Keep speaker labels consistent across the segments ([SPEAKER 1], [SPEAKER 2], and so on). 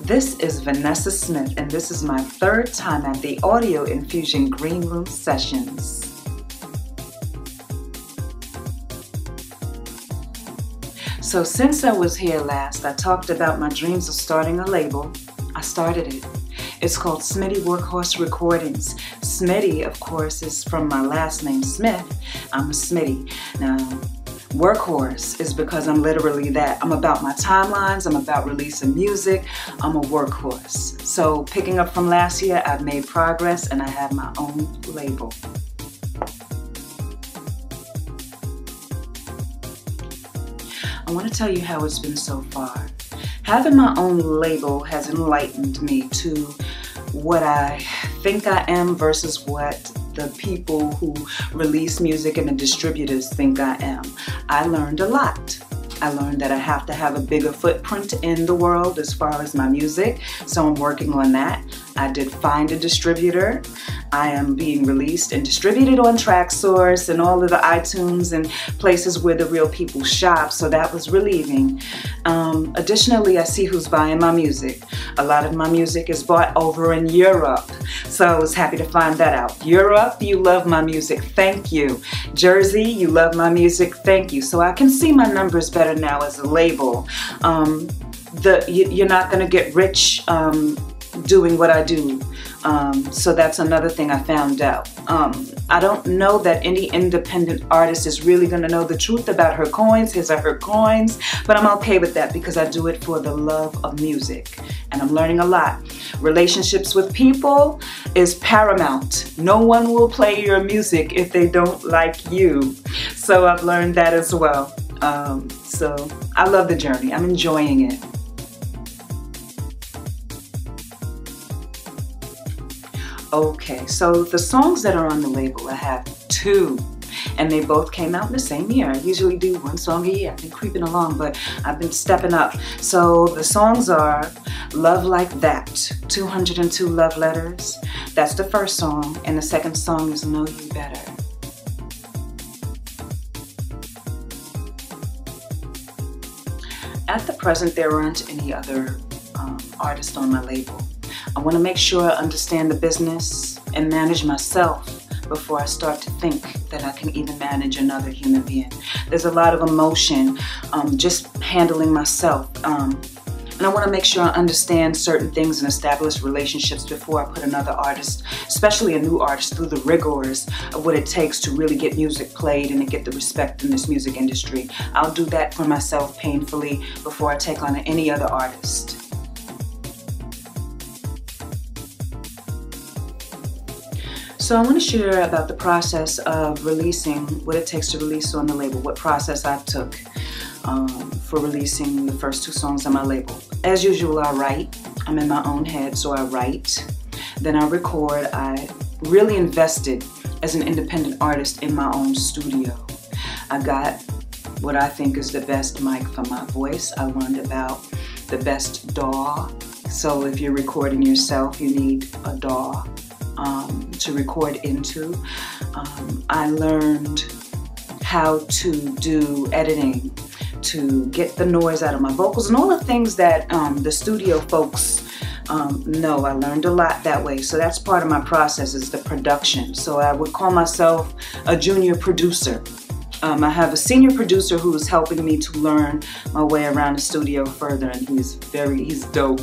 [SPEAKER 1] This is Vanessa Smith, and this is my third time at the Audio Infusion Green Room Sessions. So since I was here last, I talked about my dreams of starting a label. I started it. It's called Smitty Workhorse Recordings. Smitty, of course, is from my last name, Smith. I'm a Smitty. Now, Workhorse is because I'm literally that. I'm about my timelines, I'm about releasing music, I'm a workhorse. So picking up from last year, I've made progress and I have my own label. I want to tell you how it's been so far. Having my own label has enlightened me to what I think I am versus what the people who release music and the distributors think I am. I learned a lot. I learned that I have to have a bigger footprint in the world as far as my music, so I'm working on that. I did find a distributor. I am being released and distributed on TrackSource and all of the iTunes and places where the real people shop, so that was relieving. Additionally, I see who's buying my music. A lot of my music is bought over in Europe, so I was happy to find that out. Europe, you love my music, thank you. Jersey, you love my music, thank you. So I can see my numbers better now as a label. You're not going to get rich doing what I do. So that's another thing I found out. I don't know that any independent artist is really going to know the truth about her coins, his or her coins, but I'm okay with that because I do it for the love of music and I'm learning a lot. Relationships with people is paramount. No one will play your music if they don't like you. So I've learned that as well. So I love the journey. I'm enjoying it. Okay, so the songs that are on the label, I have 2, and they both came out in the same year. I usually do 1 song a year. I've been creeping along, but I've been stepping up. So the songs are Love Like That, 202 Love Letters. That's the first song, and the second song is Know You Better. At the present, there aren't any other artists on my label. I want to make sure I understand the business and manage myself before I start to think that I can even manage another human being. There's a lot of emotion just handling myself. And I want to make sure I understand certain things and establish relationships before I put another artist, especially a new artist, through the rigors of what it takes to really get music played and to get the respect in this music industry. I'll do that for myself painfully before I take on any other artist. So I want to share about the process of releasing, what it takes to release on the label, what process I took for releasing the first 2 songs on my label. As usual, I write. I'm in my own head, so I write. Then I record. I really invested as an independent artist in my own studio. I got what I think is the best mic for my voice. I learned about the best DAW. So if you're recording yourself, you need a DAW to record into. I learned how to do editing, to get the noise out of my vocals, and all the things that the studio folks know. I learned a lot that way. So that's part of my process, is the production. So I would call myself a junior producer. I have a senior producer who is helping me to learn my way around the studio further, and he's dope.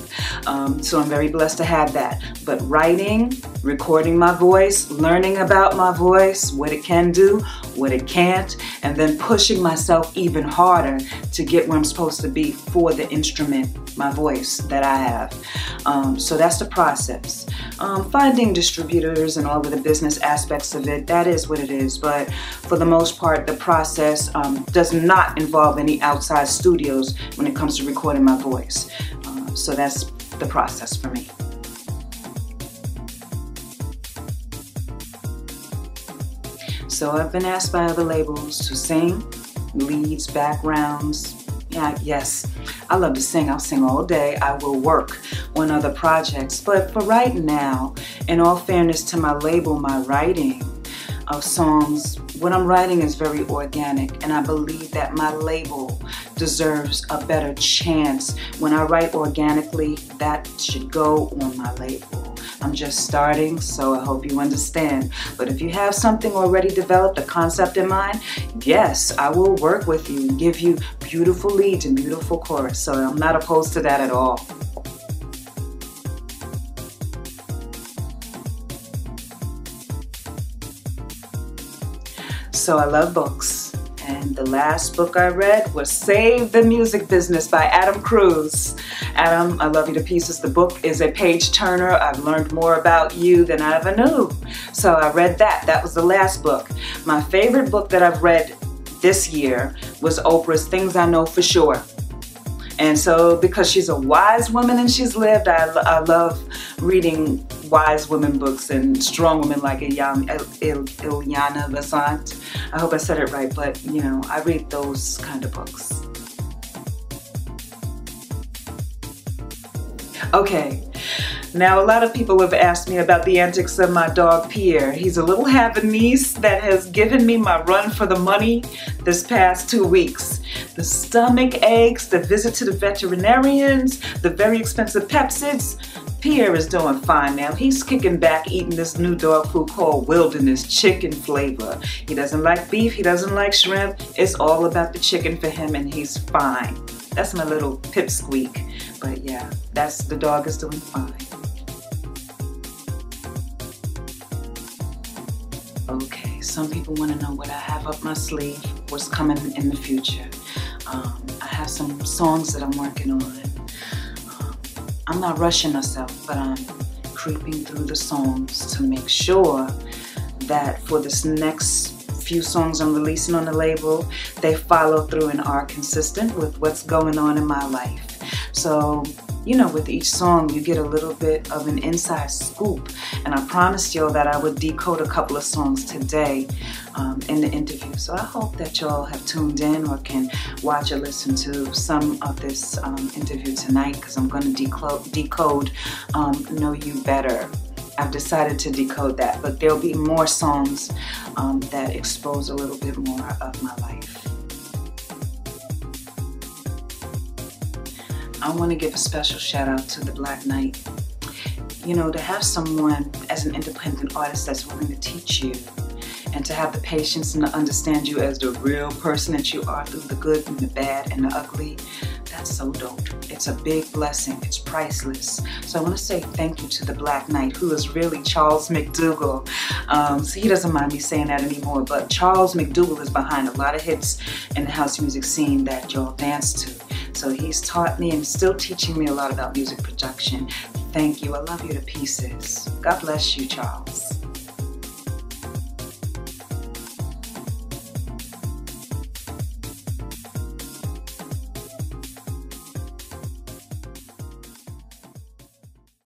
[SPEAKER 1] So I'm very blessed to have that. But writing, recording my voice, learning about my voice, what it can do, what it can't, and then pushing myself even harder to get where I'm supposed to be for the instrument, my voice, that I have. So that's the process. Finding distributors and all of the business aspects of it, that is what it is. But for the most part, the process does not involve any outside studios when it comes to recording my voice. So that's the process for me. So I've been asked by other labels to sing, leads, backgrounds. Yeah, yes, I love to sing. I'll sing all day. I will work on other projects. But for right now, in all fairness to my label, my writing of songs what I'm writing is very organic, and I believe that my label deserves a better chance. When I write organically, that should go on my label. I'm just starting, so I hope you understand. But if you have something already developed, a concept in mind, yes, I will work with you and give you beautiful leads and beautiful chorus. So I'm not opposed to that at all. So I love books, and the last book I read was Save the Music Business by Adam Cruz. Adam, I love you to pieces. The book is a page turner. I've learned more about you than I ever knew. So I read that. That was the last book. My favorite book that I've read this year was Oprah's Things I Know for Sure. And so because she's a wise woman and she's lived, I love reading wise women books and strong women like Ilyana Vasant. I hope I said it right, but you know, I read those kind of books. Okay, now a lot of people have asked me about the antics of my dog Pierre. He's a little Havanese that has given me my run for the money this past 2 weeks. The stomach aches, the visit to the veterinarians, the very expensive Pepsids. Pierre is doing fine now. He's kicking back eating this new dog food called Wilderness Chicken Flavor. He doesn't like beef, he doesn't like shrimp. It's all about the chicken for him, and he's fine. That's my little pipsqueak. But yeah, the dog is doing fine. Okay, some people want to know what I have up my sleeve, what's coming in the future. I have some songs that I'm working on. I'm not rushing myself, but I'm creeping through the songs to make sure that for this next few songs I'm releasing on the label, they follow through and are consistent with what's going on in my life. So, you know, with each song you get a little bit of an inside scoop, and I promised y'all that I would decode a couple of songs today in the interview. So I hope that y'all have tuned in or can watch or listen to some of this interview tonight, because I'm going to decode Know You Better. I've decided to decode that, but there'll be more songs that expose a little bit more of my life. I want to give a special shout out to the Black Knight. You know, to have someone as an independent artist that's willing to teach you and to have the patience and to understand you as the real person that you are through the good and the bad and the ugly, that's so dope. It's a big blessing. It's priceless. So I want to say thank you to the Black Knight, who is really Charles McDougall. So he doesn't mind me saying that anymore, but Charles McDougall is behind a lot of hits in the house music scene that y'all dance to. So he's taught me and still teaching me a lot about music production. Thank you. I love you to pieces. God bless you, Charles.